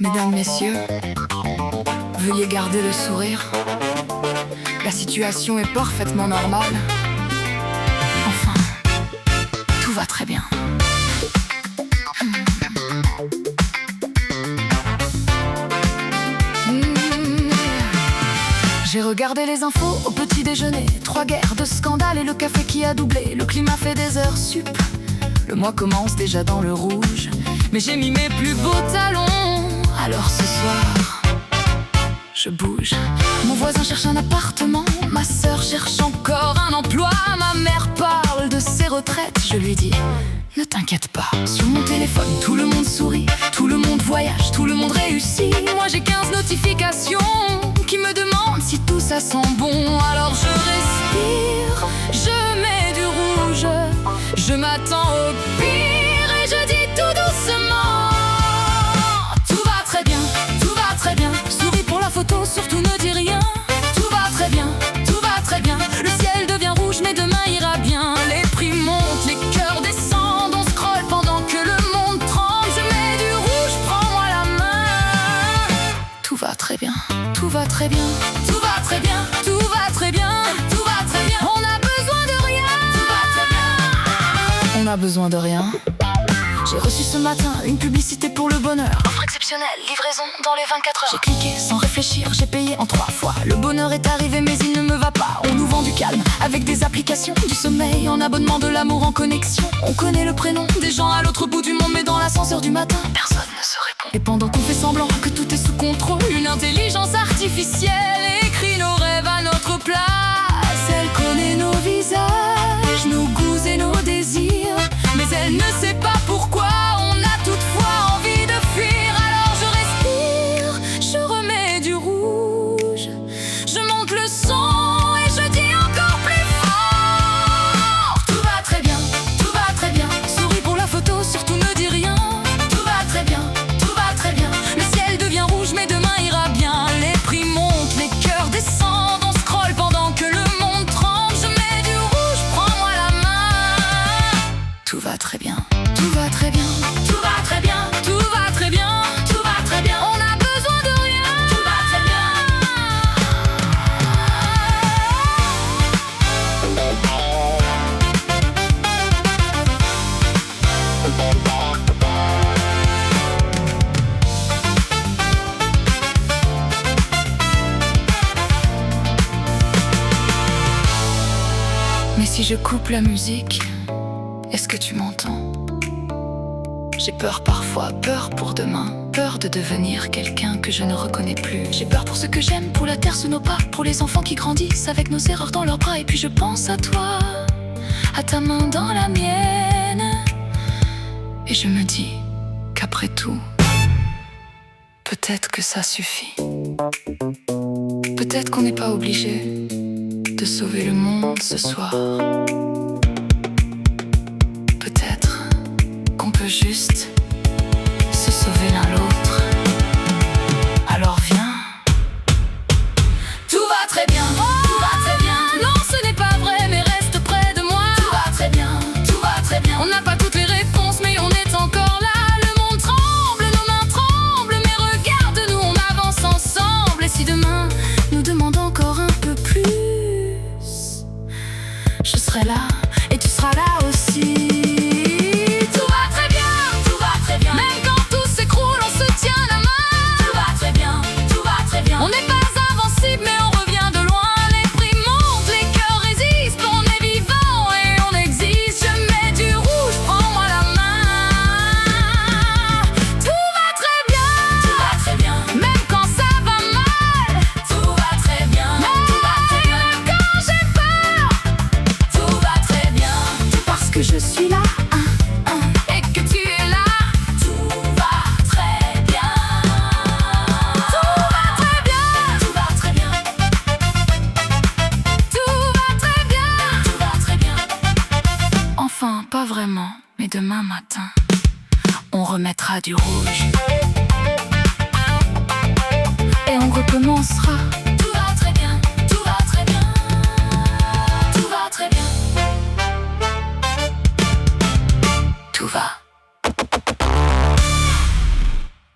Mesdames, messieurs, veuillez garder le sourire. La situation est parfaitement normale. Enfin, tout va très bien. J'ai regardé les infos au petit déjeuner. 3 guerres, 2 scandales et le café qui a doublé. Le climat fait des heures sup. Le mois commence déjà dans le rouge. Mais j'ai mis mes plus beaux talons. Alors ce soir, je bouge. Mon voisin cherche un appartement. Ma sœur cherche encore un emploi. Ma mère parle de ses retraites. Je lui dis, ne t'inquiète pas. Sur mon téléphone, tout le monde sourit. Tout le monde voyage, tout le monde réussit. Moi j'ai 15 notifications qui me demandent si tout ça sent bon. Alors je respire, je mets du rouge. Je m'attends au pire et je dis tout doucement, tout va très bien, tout va très bien. Souris pour la photo, surtout ne dis rien. Tout va très bien, tout va très bien. Le ciel devient rouge mais demain ira bien. Les prix montent, les cœurs descendent. On scrolle pendant que le monde tremble. Je mets du rouge, prends-moi la main. Tout va très bien, tout va très bien. Tout va très bien, tout va très bien. Tout va très bien, on a besoin de rien. Tout va très bien, on a besoin de rien. J'ai reçu ce matin une publicité pour le bonheur. Offre exceptionnelle, livraison dans les 24 heures. J'ai cliqué sans réfléchir, j'ai payé en 3 fois. Le bonheur est arrivé mais il ne me va pas. On nous vend du calme avec des applications, du sommeil en abonnement, de l'amour en connexion. On connaît le prénom des gens à l'autre bout du monde, mais dans l'ascenseur du matin, personne ne se répond. Et pendant qu'on fait semblant que tout est sous contrôle, une intelligence artificielle écrit nos rêves à notre place. Elle connaît nos visages, nos goûts et nos désirs, mais elle ne sait pas pourquoi on a toutefois envie de fuir. Alors je respire, je remets du rouge. Je monte le son et je dis encore plus fort. Tout va très bien, tout va très bien. Souris pour la photo, surtout ne dis rien. Tout va très bien, tout va très bien. Le ciel devient rouge mais demain ira bien. Les prix montent, les cœurs descendent. On scrolle pendant que le monde tremble. Je mets du rouge, prends-moi la main. Tout va très bien, tout va très bien. Tout va très bien, tout va très bien. Tout va très bien, on a besoin de rien. Tout va très bien. Mais si je coupe la musique, est-ce que tu m'entends? J'ai peur parfois, peur pour demain. Peur de devenir quelqu'un que je ne reconnais plus. J'ai peur pour ce que j'aime, pour la terre sous nos pas, pour les enfants qui grandissent avec nos erreurs dans leurs bras. Et puis je pense à toi, à ta main dans la mienne. Et je me dis qu'après tout, peut-être que ça suffit. Peut-être qu'on n'est pas obligé de sauver le monde ce soir. Peut-être qu'on peut juste se sauver l'un l'autre. Alors viens. Tout va très bien, tout va très bien. Non, ce n'est pas vrai, mais reste près de moi. Tout va très bien, tout va très bien. On n'a pas toutes les réponses, mais on est encore là. Le monde tremble, nos mains tremblent, mais regarde-nous, on avance ensemble. Et si demain nous demande encore un peu plus, je serai là et tu seras là aussi. Tout va très bien, tout va très bien. Même quand tout s'écroule, on se tient la main. Tout va très bien, tout va très bien. On n'est pas invincible, mais on revient de loin. Les prix montent, les cœurs résistent. On est vivant et on existe. Je mets du rouge, prends-moi la main. Tout va très bien, tout va très bien. Même quand ça va mal, tout va très bien. Tout va très bien. Même quand j'ai peur, tout va très bien. Tout parce que je suis là, et que tu es là. Tout va très bien. Tout va très bien. Tout va très bien. Tout va très bien. Tout va très bien. Enfin, pas vraiment, mais demain matin, on remettra du rouge. Et on recommencera.